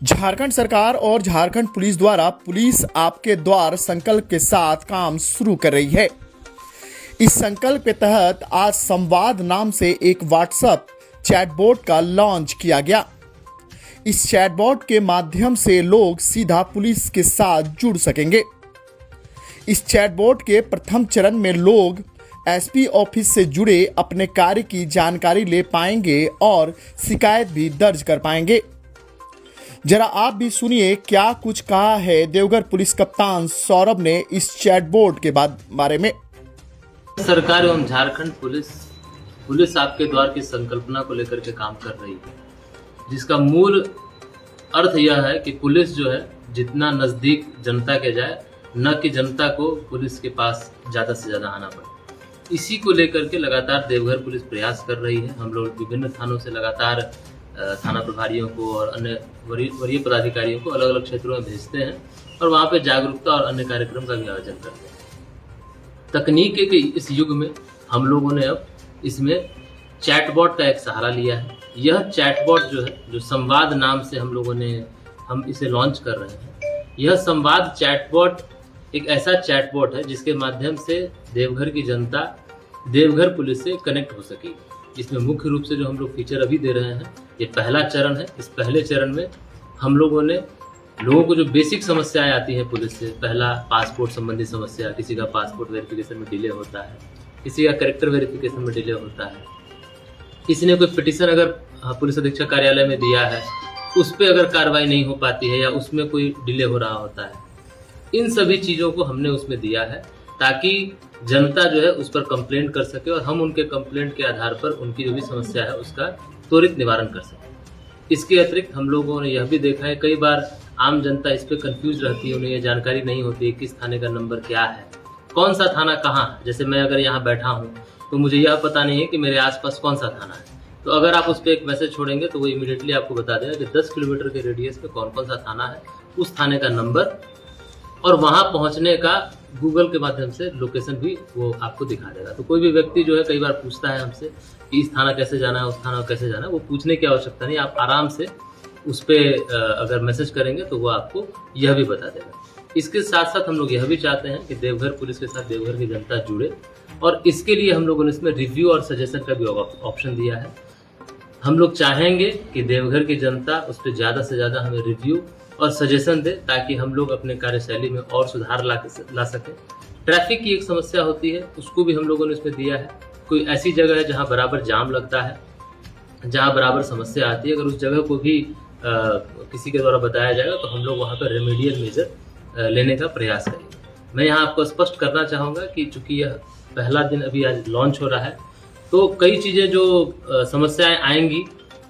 झारखंड सरकार और झारखंड पुलिस द्वारा पुलिस आपके द्वार संकल्प के साथ काम शुरू कर रही है। इस संकल्प के तहत आज संवाद नाम से एक व्हाट्सएप चैटबॉट का लॉन्च किया गया। इस चैटबॉट के माध्यम से लोग सीधा पुलिस के साथ जुड़ सकेंगे। इस चैटबॉट के प्रथम चरण में लोग एसपी ऑफिस से जुड़े अपने कार्य की जानकारी ले पाएंगे और शिकायत भी दर्ज कर पाएंगे। जरा आप भी सुनिए क्या कुछ कहा है देवघर पुलिस कप्तान सौरभ ने इस चैटबॉट के बारे में। सरकार एवं झारखंड पुलिस आपके द्वार की संकल्पना को लेकर के काम कर रही है, जिसका मूल अर्थ यह है कि पुलिस जो है जितना नजदीक जनता के जाए, न कि जनता को पुलिस के पास ज्यादा से ज्यादा आना पड़े। इसी को लेकर के लगातार देवघर पुलिस प्रयास कर रही है। हम लोग विभिन्न थानों से लगातार थाना प्रभारियों को और अन्य वरीय पदाधिकारियों को अलग अलग क्षेत्रों में भेजते हैं और वहाँ पे जागरूकता और अन्य कार्यक्रम का भी आयोजन करते हैं। तकनीक के इस युग में हम लोगों ने अब इसमें चैटबॉट का एक सहारा लिया है। यह चैटबॉट जो है, जो संवाद नाम से हम इसे लॉन्च कर रहे हैं। यह संवाद चैटबॉट एक ऐसा चैटबॉट है जिसके माध्यम से देवघर की जनता देवघर पुलिस से कनेक्ट हो सकेगी। इसमें मुख्य रूप से जो हम लोग फीचर अभी दे रहे हैं, ये पहला चरण है। इस पहले चरण में हम लोगों ने लोगों को जो बेसिक समस्याएं आती हैं पुलिस से, पहला पासपोर्ट संबंधी समस्या, किसी का पासपोर्ट वेरिफिकेशन में डिले होता है, किसी का कैरेक्टर वेरिफिकेशन में डिले होता है, किसी ने कोई पिटीशन अगर पुलिस अधीक्षक कार्यालय में दिया है, उस पर अगर कार्रवाई नहीं हो पाती है या उसमें कोई डिले हो रहा होता है, इन सभी चीज़ों को हमने उसमें दिया है ताकि जनता जो है उस पर कंप्लेंट कर सके और हम उनके कंप्लेंट के आधार पर उनकी जो भी समस्या है उसका त्वरित निवारण कर सकें। इसके अतिरिक्त हम लोगों ने यह भी देखा है, कई बार आम जनता इस पर कंफ्यूज रहती है, उन्हें यह जानकारी नहीं होती है किस थाने का नंबर क्या है, कौन सा थाना कहाँ है। जैसे मैं अगर यहाँ बैठा हूँ तो मुझे यह पता नहीं है कि मेरे आसपास कौन सा थाना है, तो अगर आप उस पर एक मैसेज छोड़ेंगे तो वो इमीडिएटली आपको बता देगा कि 10 किलोमीटर के रेडियस पे कौन कौन सा थाना है, उस थाने का नंबर और वहाँ पहुँचने का गूगल के माध्यम से लोकेशन भी वो आपको दिखा देगा। तो कोई भी व्यक्ति जो है कई बार पूछता है हमसे कि इस थाना कैसे जाना है, उस थाना कैसे जाना है, वो पूछने की आवश्यकता नहीं, आप आराम से उस पर अगर मैसेज करेंगे तो वो आपको यह भी बता देगा। इसके साथ साथ हम लोग यह भी चाहते हैं कि देवघर पुलिस के साथ देवघर की जनता जुड़े और इसके लिए हम लोगों ने इसमें रिव्यू और सजेशन का भी ऑप्शन दिया है। हम लोग चाहेंगे कि देवघर की जनता उस पर ज़्यादा से ज़्यादा हमें रिव्यू और सजेशन दे ताकि हम लोग अपने कार्यशैली में और सुधार ला सकें। ट्रैफिक की एक समस्या होती है, उसको भी हम लोगों ने इसमें दिया है। कोई ऐसी जगह है जहां बराबर जाम लगता है, जहां बराबर समस्या आती है, अगर उस जगह को भी किसी के द्वारा बताया जाएगा तो हम लोग वहां पर रेमेडियल मेजर लेने का प्रयास करेंगे। मैं यहाँ आपको स्पष्ट करना चाहूँगा कि चूँकि यह पहला दिन अभी आज लॉन्च हो रहा है, तो कई चीज़ें जो समस्याएँ आएंगी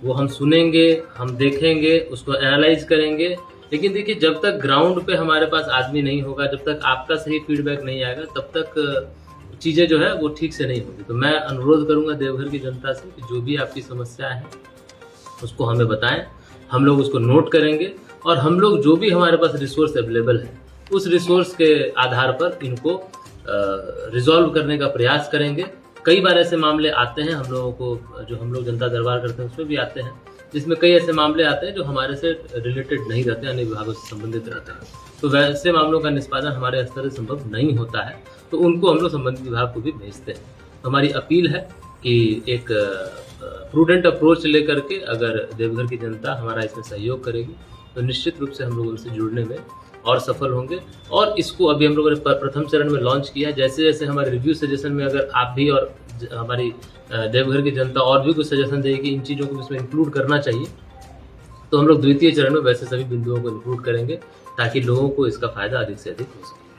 वो हम सुनेंगे, हम देखेंगे, उसको एनालाइज करेंगे। लेकिन देखिए, जब तक ग्राउंड पे हमारे पास आदमी नहीं होगा, जब तक आपका सही फीडबैक नहीं आएगा, तब तक चीज़ें जो है वो ठीक से नहीं होगी। तो मैं अनुरोध करूंगा देवघर की जनता से कि जो भी आपकी समस्या है उसको हमें बताएं, हम लोग उसको नोट करेंगे और हम लोग जो भी हमारे पास रिसोर्स अवेलेबल है उस रिसोर्स के आधार पर इनको रिजॉल्व करने का प्रयास करेंगे। कई बार ऐसे मामले आते हैं हम लोगों को, जो हम लोग जनता दरबार करते हैं उसमें भी आते हैं, जिसमें कई ऐसे मामले आते हैं जो हमारे से रिलेटेड नहीं रहते, अन्य विभागों से संबंधित रहते हैं। तो वैसे मामलों का निष्पादन हमारे स्तर से संभव नहीं होता है, तो उनको हम लोग संबंधित विभाग को भी भेजते हैं। तो हमारी अपील है कि एक प्रूडेंट अप्रोच लेकर के अगर देवघर की जनता हमारा इसमें सहयोग करेगी तो निश्चित रूप से हम लोग उनसे जुड़ने में और सफल होंगे। और इसको अभी हम लोगों ने प्रथम चरण में लॉन्च किया। जैसे जैसे हमारे रिव्यू सजेशन में अगर आप भी और हमारी देवघर की जनता और भी कुछ सजेशन देगी कि इन चीज़ों को इसमें इंक्लूड करना चाहिए, तो हम लोग द्वितीय चरण में वैसे सभी बिंदुओं को इंक्लूड करेंगे ताकि लोगों को इसका फायदा अधिक से अधिक हो सके।